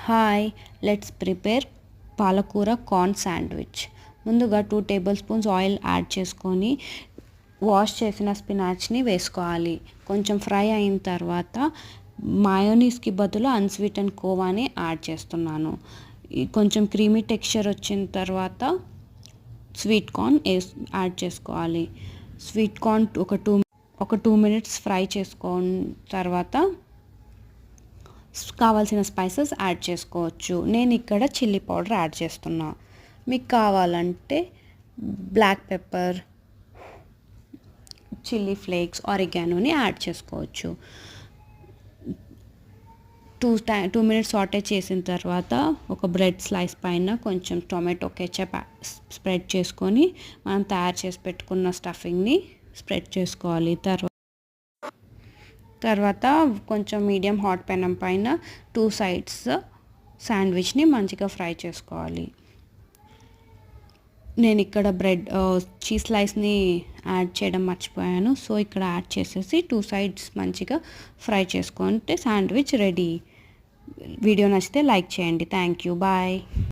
Hi, let's prepare పాలకూర corn sandwich. ముందుగా 2 table spoons oil add చేసుకొని వాష్ చేసిన స్పినాచ్ని వేసుకోవాలి. కొంచెం ఫ్రై అయిన తర్వాత మయోనీస్కి బదులు అన్స్వీటెన్ కోవాని యాడ్ చేస్తున్నాను. కొంచెం క్రీమీ టెక్స్చర్ వచ్చిన తర్వాత స్వీట్ కార్న్ యాడ్ చేసుకోవాలి. స్వీట్ కార్న్ ఒక టూ మినిట్స్ ఫ్రై చేసుకున్న తర్వాత కావాల్సిన స్పైసెస్ యాడ్ చేసుకోవచ్చు. నేను ఇక్కడ చిల్లీ పౌడర్ యాడ్ చేస్తున్నా. మీకు కావాలంటే బ్లాక్ పెప్పర్, చిల్లీ ఫ్లేక్స్, ఆరిగానోని యాడ్ చేసుకోవచ్చు. 2 మినిట్స్ సాటే చేసిన తర్వాత ఒక బ్రెడ్ స్లైస్ పైన కొంచెం టొమాటో కెచప్ స్ప్రెడ్ చేసుకొని మనం తయారు చేసి పెట్టుకున్న స్టఫింగ్ని స్ప్రెడ్ చేసుకోవాలి. తర్వాత కొంచెం మీడియం హాట్ పెనం పైన 2 సైడ్స్ శాండ్విచ్ని మంచిగా ఫ్రై చేసుకోవాలి. నేను ఇక్కడ చీజ్ స్లైస్ని యాడ్ చేయడం మర్చిపోయాను. సో ఇక్కడ యాడ్ చేసేసి 2 సైడ్స్ మంచిగా ఫ్రై చేసుకుంటే శాండ్విచ్ రెడీ. వీడియో నచ్చితే లైక్ చేయండి. Thank you. బాయ్.